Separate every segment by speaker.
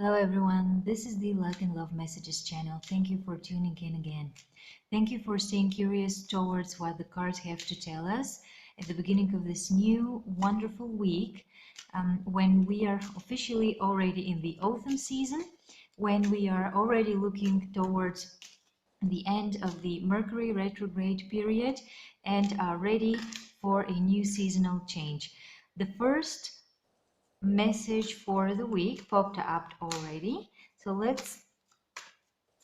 Speaker 1: Hello everyone, this is the Luck and Love Messages channel. Thank you for tuning in again. Thank you for staying curious towards what the cards have to tell us at the beginning of this new wonderful week, when we are officially already in the autumn season, when we are already looking towards the end of the Mercury retrograde period and are ready for a new seasonal change. The first message for the week popped up already. So let's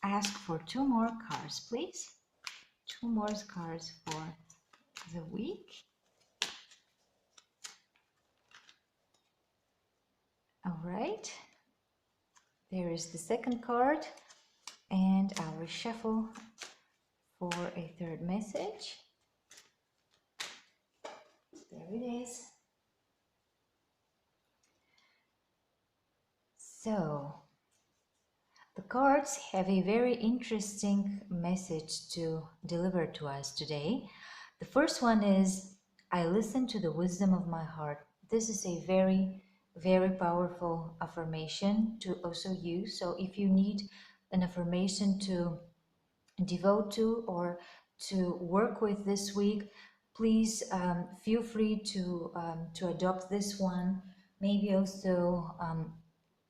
Speaker 1: ask for two more cards, please. Two more cards for the week. All right. There is the second card, and I'll reshuffle for a third message. There it is. So, the cards have a very interesting message to deliver to us today. The first one is, I listen to the wisdom of my heart. This is a very, very powerful affirmation to also use. So if you need an affirmation to devote to or to work with this week, please feel free to adopt this one. Maybe also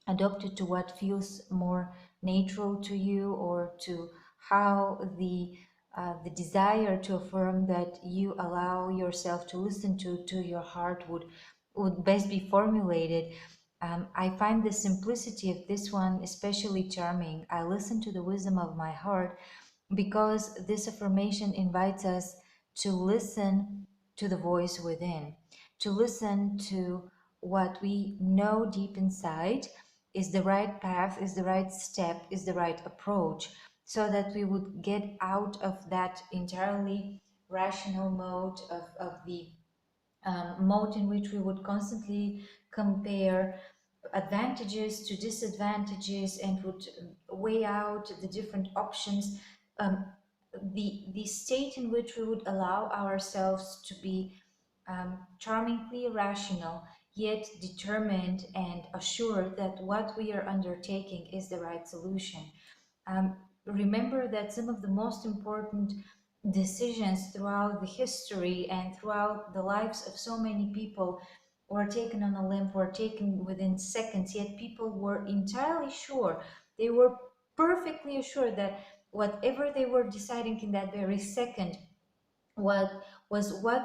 Speaker 1: adopt it to what feels more natural to you, or to how the desire to affirm that you allow yourself to listen to your heart would best be formulated. I find the simplicity of this one especially charming. I listen to the wisdom of my heart because this affirmation invites us to listen to the voice within, to listen to what we know deep inside is the right path, is the right step, is the right approach, so that we would get out of that entirely rational mode of the mode in which we would constantly compare advantages to disadvantages and would weigh out the different options. um, the state in which we would allow ourselves to be charmingly rational, yet determined and assured that what we are undertaking is the right solution. Remember that some of the most important decisions throughout the history and throughout the lives of so many people were taken on a limb, were taken within seconds, yet people were entirely sure, they were perfectly assured that whatever they were deciding in that very second, what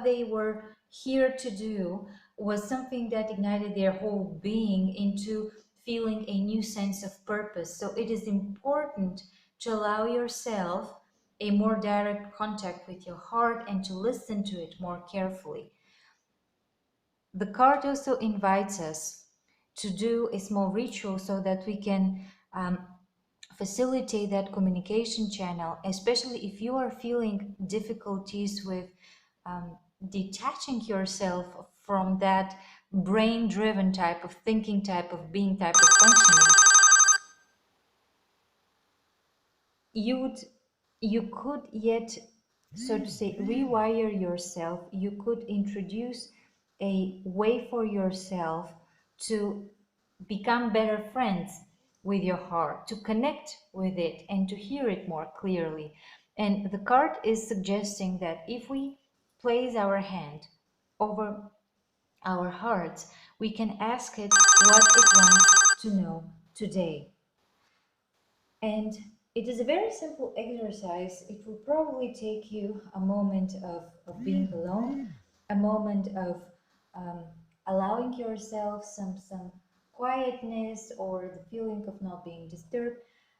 Speaker 1: they were here to do, was something that ignited their whole being into feeling a new sense of purpose. So it is important to allow yourself a more direct contact with your heart and to listen to it more carefully. The card also invites us to do a small ritual so that we can facilitate that communication channel, especially if you are feeling difficulties with detaching yourself from that brain driven type of thinking, type of being, type of functioning. You could yet, so to say, rewire yourself. You could introduce a way for yourself to become better friends with your heart, to connect with it and to hear it more clearly. And the card is suggesting that if we place our hand over our hearts, we can ask it what it wants to know today. And it is a very simple exercise. It will probably take you a moment of being alone, a moment of um, allowing yourself some quietness or the feeling of not being disturbed,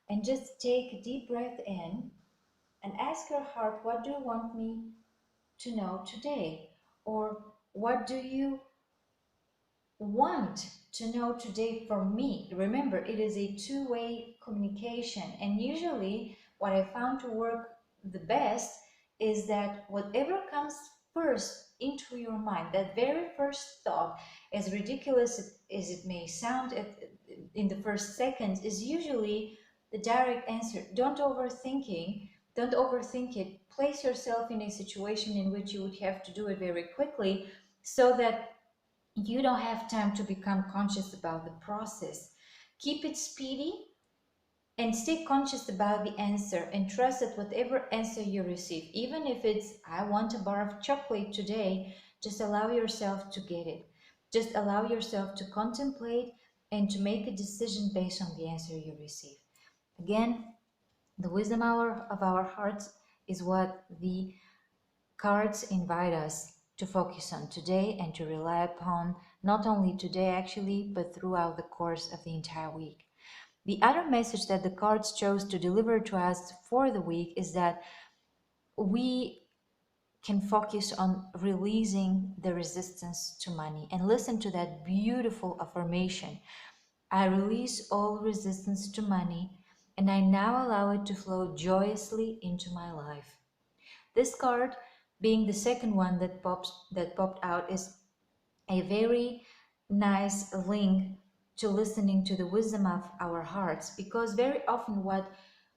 Speaker 1: and just take a deep breath in and ask your heart, what do you want me to know today? Or what do you want to know today from me? Remember, it is a two-way communication, and usually what I found to work the best is that whatever comes first into your mind, that very first thought, as ridiculous as it may sound in the first seconds, is usually the direct answer. Don't overthink it. Place yourself in a situation in which you would have to do it very quickly, so that you don't have time to become conscious about the process. Keep it speedy and stay conscious about the answer, and trust that whatever answer you receive, even if it's I want a bar of chocolate today, just allow yourself to get it. Just allow yourself to contemplate and to make a decision based on the answer you receive. Again, the wisdom hour of our hearts is what the cards invite us to focus on today and to rely upon, not only today actually, but throughout the course of the entire week. The other message that the cards chose to deliver to us for the week is that we can focus on releasing the resistance to money, and listen to that beautiful affirmation. I release all resistance to money, and I now allow it to flow joyously into my life. This card, being the second one that popped out, is a very nice link to listening to the wisdom of our hearts, because very often what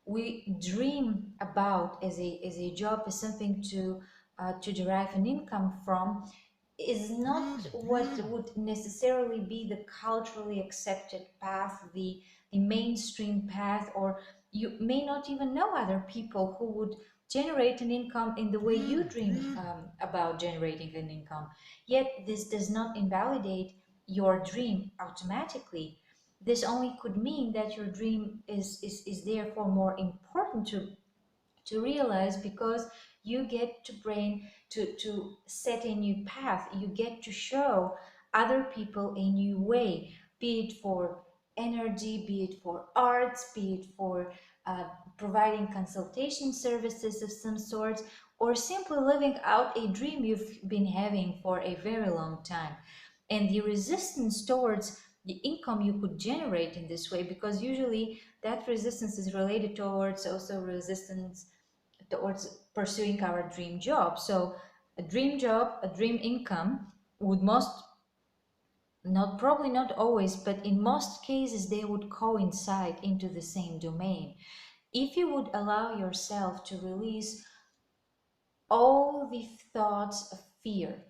Speaker 1: we dream about as a job, is something to derive an income from, is not what would necessarily be the culturally accepted path, the mainstream path, or you may not even know other people who would generate an income in the way you dream about generating an income. Yet this does not invalidate your dream automatically. This only could mean that your dream is therefore more important to realize, because you get to brain to set a new path. You get to show other people a new way, be it for energy, be it for arts, be it for uh, providing consultation services of some sort, or simply living out a dream you've been having for a very long time. And the resistance towards the income you could generate in this way, because usually that resistance is related towards also resistance towards pursuing our dream job. So a dream job, a dream income would most, not probably not always, but in most cases they would coincide into the same domain. If you would allow yourself to release all the thoughts of fear.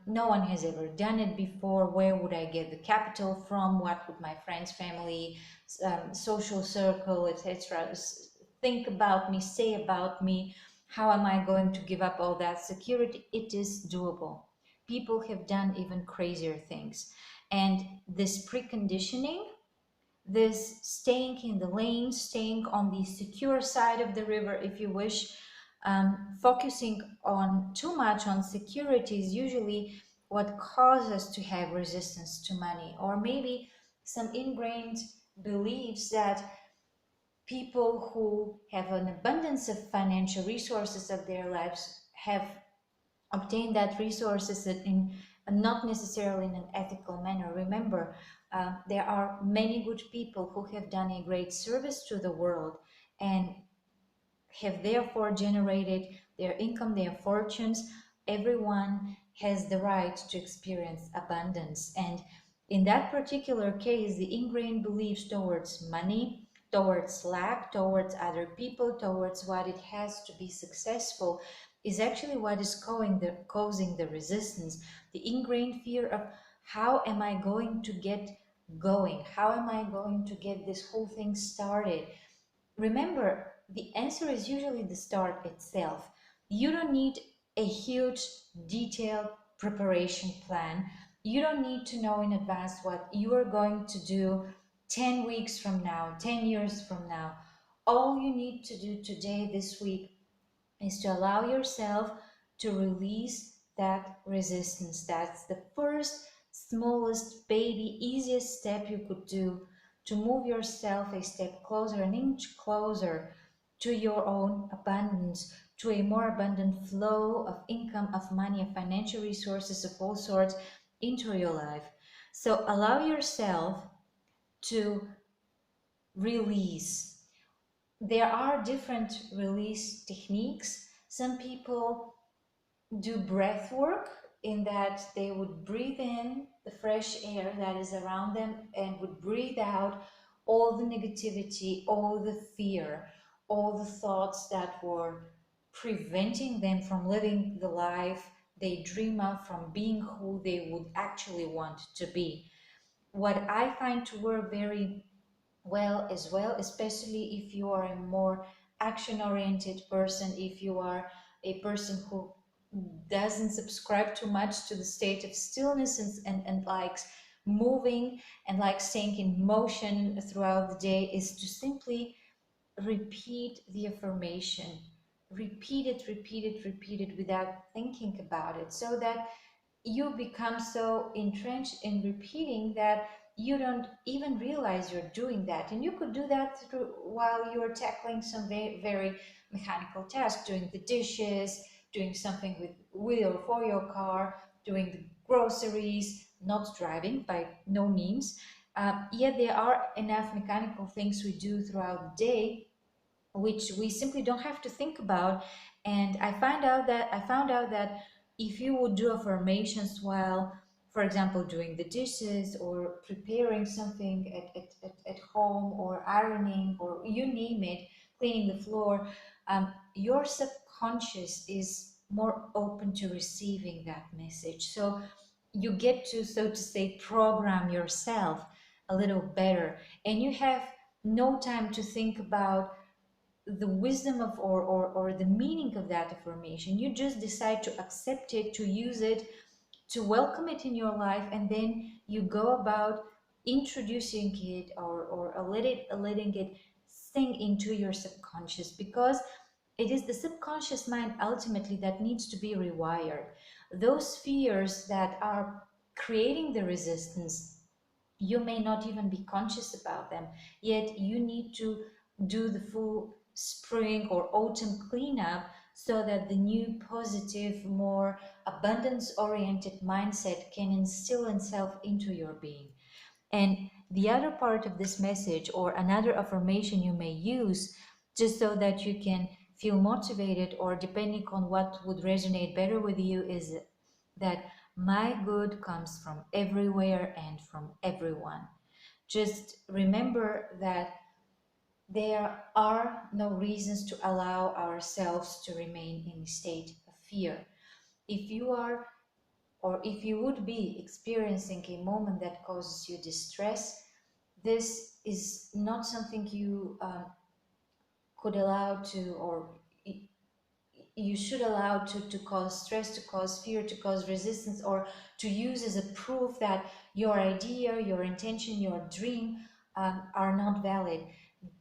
Speaker 1: No one has ever done it before. Where would I get the capital from? What would my friends, family, social circle, etc., think about me, say about me? How am I going to give up all that security? It is doable. People have done even crazier things. And this preconditioning, this staying in the lane, staying on the secure side of the river, if you wish, focusing on too much on security is usually what causes us to have resistance to money, or maybe some ingrained beliefs that people who have an abundance of financial resources of their lives have obtain that resources in not necessarily in an ethical manner. Remember, there are many good people who have done a great service to the world and have therefore generated their income, their fortunes. Everyone has the right to experience abundance. And in that particular case, the ingrained beliefs towards money, towards lack, towards other people, towards what it has to be successful, is actually what is causing the resistance. The ingrained fear of how am I going to get going? How am I going to get this whole thing started? Remember, the answer is usually the start itself. You don't need a huge, detailed preparation plan. You don't need to know in advance what you are going to do 10 weeks from now, 10 years from now. All you need to do today, this week, is to allow yourself to release that resistance. That's the first, smallest, baby, easiest step you could do to move yourself a step closer, an inch closer to your own abundance, to a more abundant flow of income, of money, of financial resources of all sorts into your life. So allow yourself to release. There are different release techniques. Some people do breath work, in that they would breathe in the fresh air that is around them and would breathe out all the negativity, all the fear, all the thoughts that were preventing them from living the life they dream of, from being who they would actually want to be. what I find to work very well as well, especially if you are a more action oriented person, if you are a person who doesn't subscribe too much to the state of stillness and likes moving and like staying in motion throughout the day, is to simply repeat the affirmation. Repeat it, repeat it, repeat it without thinking about it, so that you become so entrenched in repeating that you don't even realize you're doing that. And you could do that through, while you're tackling some very, very mechanical task, doing the dishes, doing something with or for your car, doing the groceries, not driving by no means. Yet there are enough mechanical things we do throughout the day which we simply don't have to think about. And I found out that if you would do affirmations while, for example, doing the dishes or preparing something at home, or ironing, or you name it, cleaning the floor, your subconscious is more open to receiving that message. So you get to, so to say, program yourself a little better, and you have no time to think about the wisdom of, or the meaning of that affirmation. You just decide to accept it, to use it, to welcome it in your life, and then you go about introducing it, or letting it sink into your subconscious, because it is the subconscious mind ultimately that needs to be rewired. Those fears that are creating the resistance, you may not even be conscious about them, yet you need to do the full spring or autumn cleanup, so that the new positive, more abundance oriented mindset can instill itself into your being. And the other part of this message, or another affirmation you may use, just so that you can feel motivated, or depending on what would resonate better with you, is that my good comes from everywhere and from everyone. Just remember that there are no reasons to allow ourselves to remain in a state of fear. If you are, or if you would be experiencing a moment that causes you distress, this is not something you could allow to, or you should allow to cause stress, to cause fear, to cause resistance, or to use as a proof that your idea, your intention, your dream are not valid.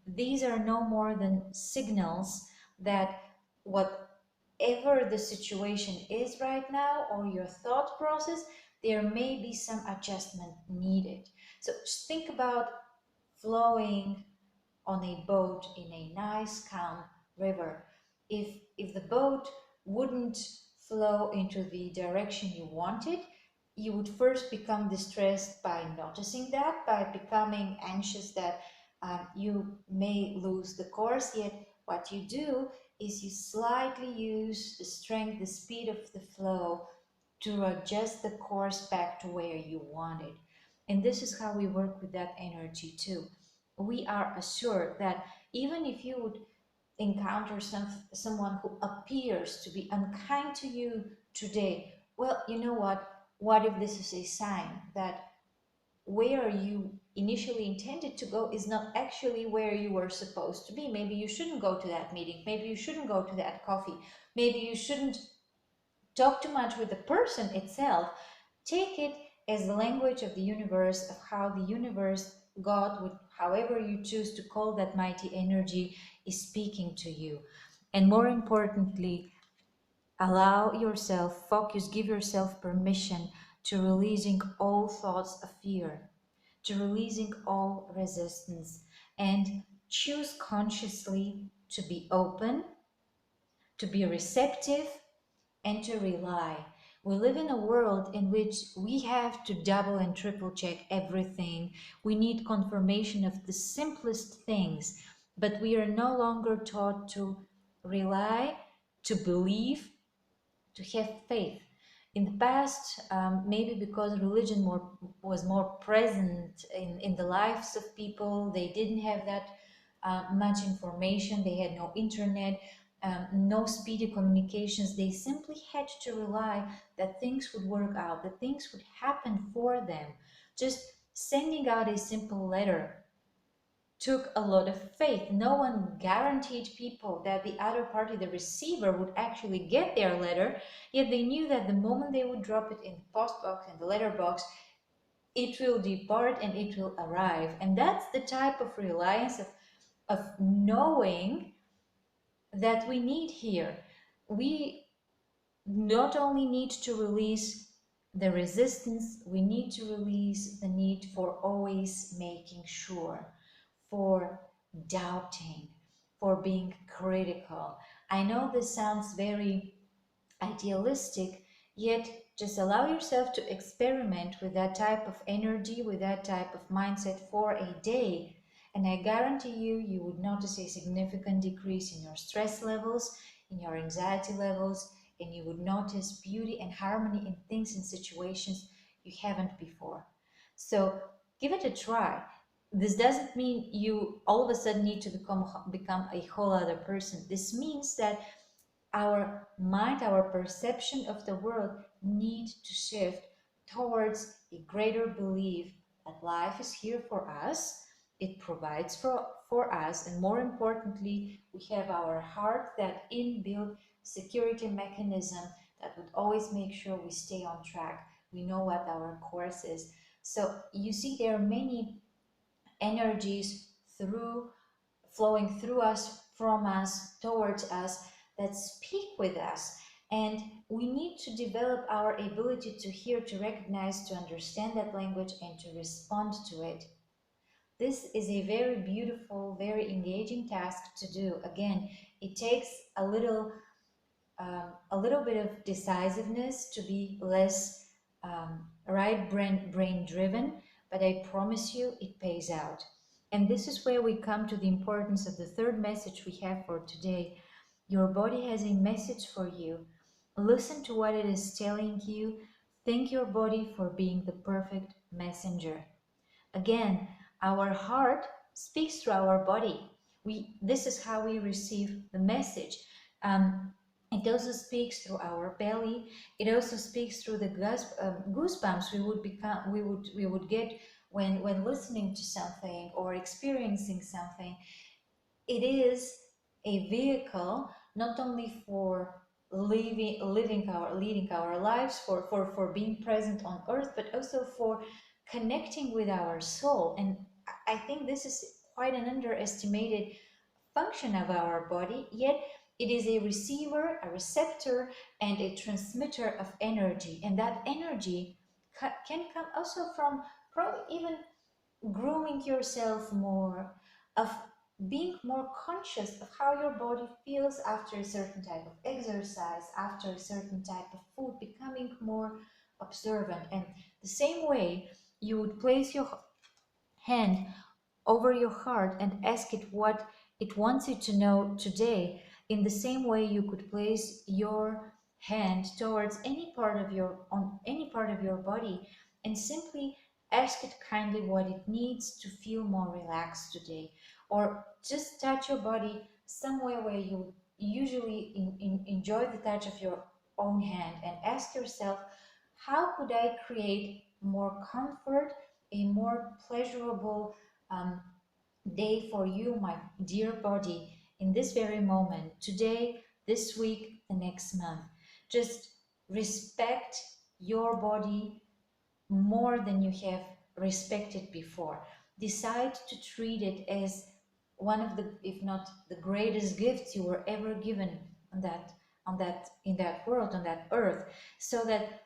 Speaker 1: These are no more than signals that whatever the situation is right now, or your thought process, there may be some adjustment needed. So just think about flowing on a boat in a nice calm river. If the boat wouldn't flow into the direction you wanted, you would first become distressed by noticing that, by becoming anxious that you may lose the course. Yet what you do is you slightly use the strength, the speed of the flow, to adjust the course back to where you want it. And this is how we work with that energy too. We are assured that even if you would encounter someone who appears to be unkind to you today, well, you know what if this is a sign that where you initially intended to go is not actually where you were supposed to be? Maybe you shouldn't go to that meeting, maybe you shouldn't go to that coffee, maybe you shouldn't talk too much with the person itself. Take it as the language of the universe, of how the universe, God, would, however you choose to call that mighty energy, is speaking to you. And more importantly, allow yourself, focus, give yourself permission to releasing all thoughts of fear, to releasing all resistance, and choose consciously to be open, to be receptive, and to rely. We live in a world in which we have to double and triple check everything. We need confirmation of the simplest things, but we are no longer taught to rely, to believe, to have faith. In the past, maybe because religion was more present in the lives of people, they didn't have that much information, they had no internet, no speedy communications. They simply had to rely that things would work out, that things would happen for them. Just Sending out a simple letter took a lot of faith. No one guaranteed people that the other party, the receiver, would actually get their letter, yet they knew that the moment they would drop it in the post box and the letter box, it will depart and it will arrive. And that's the type of reliance of knowing that we need here. We not only need to release the resistance, we need to release the need for always making sure, for doubting, for being critical. I know this sounds very idealistic, yet just allow yourself to experiment with that type of energy, with that type of mindset for a day. And I guarantee you, you would notice a significant decrease in your stress levels, in your anxiety levels, and you would notice beauty and harmony in things and situations you haven't before. So give it a try. This doesn't mean you all of a sudden need to become a whole other person. This means that our mind, our perception of the world need to shift towards a greater belief that life is here for us, it provides for us, and more importantly, we have our heart, that inbuilt security mechanism that would always make sure we stay on track. We know what our course is. So you see, there are many energies through flowing through us, from us, towards us, that speak with us. And we need to develop our ability to hear, to recognize, to understand that language, and to respond to it. This is a very beautiful, very engaging task to do. Again, it takes a little bit of decisiveness to be less right brain driven, but I promise you it pays out. And this is where we come to the importance of the third message we have for today. Your body has a message for you. Listen to what it is telling you. Thank your body for being the perfect messenger. Again, our heart speaks through our body. This is how we receive the message. It also speaks through our belly. It also speaks through the goosebumps we would get when listening to something or experiencing something. It is a vehicle not only for leading our lives, for being present on earth, but also for connecting with our soul. And I think this is quite an underestimated function of our body, yet it is a receiver, a receptor, and a transmitter of energy. And that energy can come also from probably even grooming yourself more, of being more conscious of how your body feels after a certain type of exercise, after a certain type of food, becoming more observant. And the same way you would place your hand over your heart and ask it what it wants you to know today, in the same way you could place your hand towards any part of your on any part of your body and simply ask it kindly what it needs to feel more relaxed today, or just touch your body somewhere where you usually enjoy the touch of your own hand, and ask yourself, how could I create more comfort, a more pleasurable um, day for you, my dear body, in this very moment, today, this week, the next month. Just respect your body more than you have respected before. Decide to treat it as one of the, if not the greatest gifts you were ever given in that world, on that earth, so that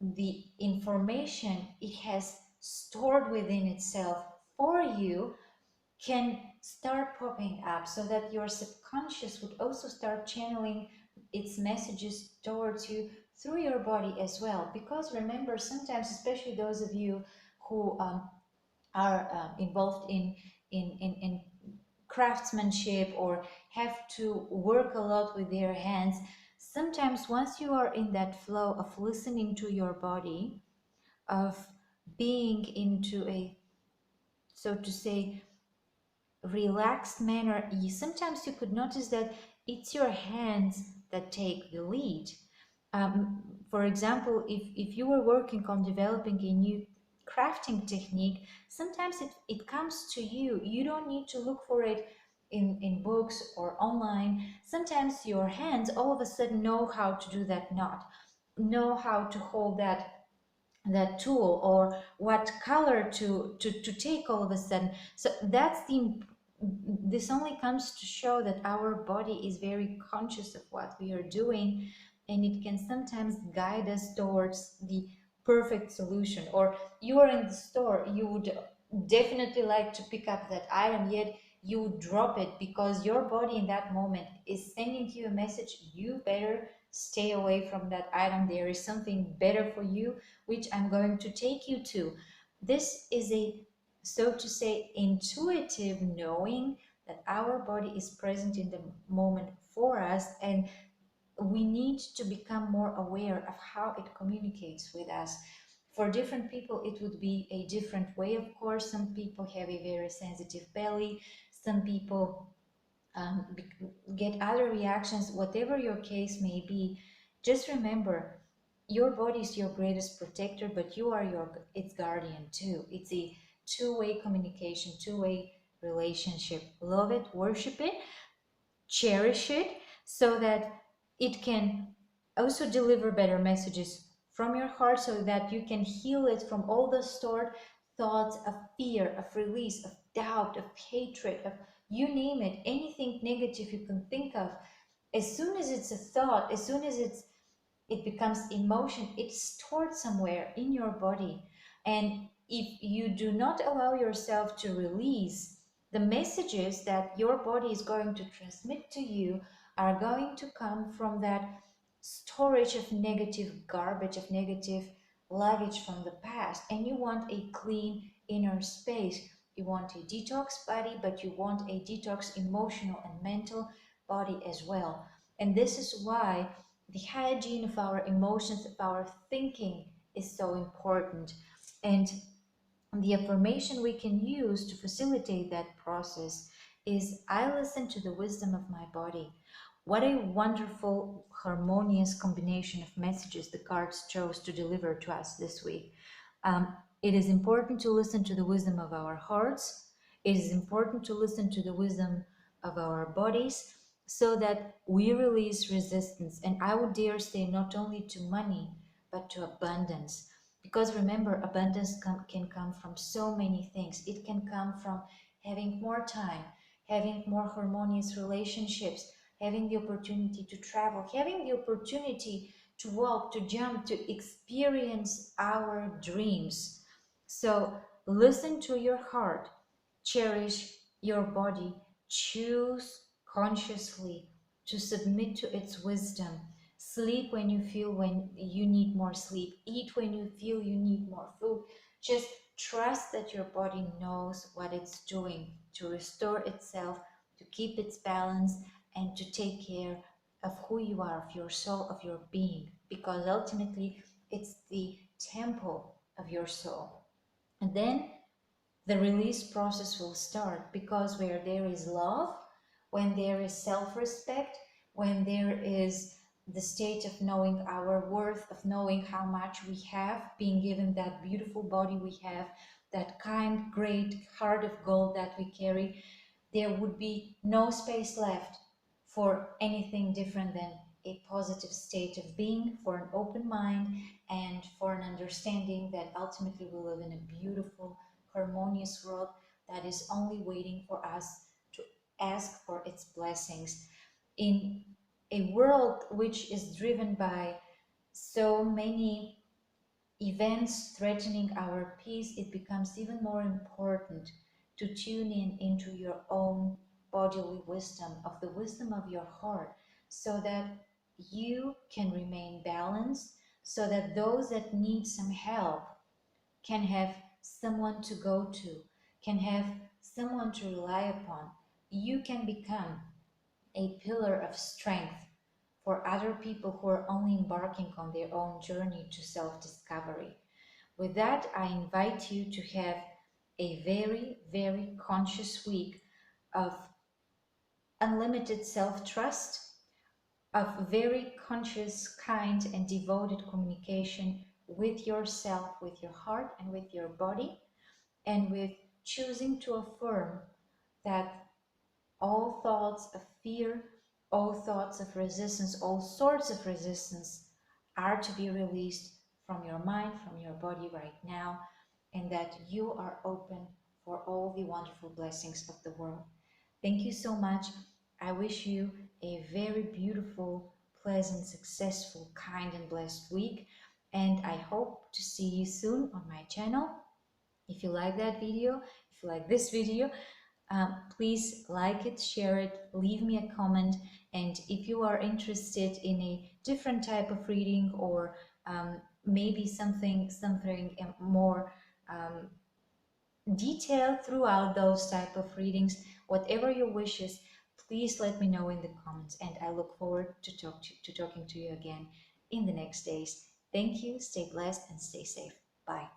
Speaker 1: the information it has stored within itself for you can start popping up, so that your subconscious would also start channeling its messages towards you through your body as well. Because remember, sometimes, especially those of you who are involved in craftsmanship, or have to work a lot with their hands, sometimes once you are in that flow of listening to your body, of being into a, so to say, relaxed manner, sometimes you could notice that it's your hands that take the lead. For example, if you were working on developing crafting technique, sometimes it comes to you. You don't need to look for it in books or online. Sometimes your hands all of a sudden know how to do that knot, know how to hold that tool, or what color to take all of a sudden. So this only comes to show that our body is very conscious of what we are doing, and it can sometimes guide us towards the perfect solution. Or you are in the store, you would definitely like to pick up that item, yet you would drop it because your body in that moment is sending you a message: you better stay away from that item, there is something better for you, which I'm going to take you to. This is a, so to say, intuitive knowing that our body is present in the moment for us, and we need to become more aware of how it communicates with us. For different people, it would be a different way, of course. Some people have a very sensitive belly, some people um, get other reactions. Whatever your case may be, just remember your body is your greatest protector, but you are its guardian too. It's a two-way communication, two-way relationship. Love it, worship it, cherish it, so that it can also deliver better messages from your heart, so that you can heal it from all the stored thoughts of fear, of release, of doubt, of hatred, of you name it, anything negative you can think of. As soon as it's a thought, as soon as it becomes emotion, it's stored somewhere in your body. And if you do not allow yourself to release, the messages that your body is going to transmit to you are going to come from that storage of negative garbage, of negative luggage from the past. And you want a clean inner space. You want a detox body, but you want a detox emotional and mental body as well. And this is why the hygiene of our emotions, of our thinking, is so important. And the affirmation we can use to facilitate that process is: I listen to the wisdom of my body. What a wonderful, harmonious combination of messages the cards chose to deliver to us this week. It is important to listen to the wisdom of our hearts. It is important to listen to the wisdom of our bodies, so that we release resistance. And I would dare say, not only to money, but to abundance. Because remember, abundance can come from so many things. It can come from having more time, having more harmonious relationships, having the opportunity to travel, having the opportunity to walk, to jump, to experience our dreams. So listen to your heart, cherish your body, choose consciously to submit to its wisdom. Sleep when you feel when you need more sleep. Eat when you feel you need more food. Just trust that your body knows what it's doing to restore itself, to keep its balance, and to take care of who you are, of your soul, of your being, because ultimately it's the temple of your soul. And then the release process will start, because where there is love, when there is self-respect, when there is the state of knowing our worth, of knowing how much we have, being given that beautiful body we have, that kind, great heart of gold that we carry, there would be no space left for anything different than a positive state of being, for an open mind, and for an understanding that ultimately we live in a beautiful, harmonious world that is only waiting for us to ask for its blessings. In a world which is driven by so many events threatening our peace, it becomes even more important to tune in into your own bodily wisdom, of the wisdom of your heart, so that you can remain balanced, so that those that need some help can have someone to go to, can have someone to rely upon. You can become a pillar of strength for other people who are only embarking on their own journey to self discovery. With that, I invite you to have a very, very conscious week of unlimited self trust, of very conscious, kind, and devoted communication with yourself, with your heart, and with your body, and with choosing to affirm that all thoughts of fear, all thoughts of resistance, all sorts of resistance are to be released from your mind, from your body right now, and that you are open for all the wonderful blessings of the world. Thank you so much. I wish you a very beautiful, pleasant, successful, kind, and blessed week. And I hope to see you soon on my channel. If you like that video, if you like this video, please like it, share it, leave me a comment. And if you are interested in a different type of reading, or maybe something more detailed throughout those type of readings, whatever your wishes, please let me know in the comments, and I look forward to talking to you again in the next days. Thank you, stay blessed and stay safe. Bye.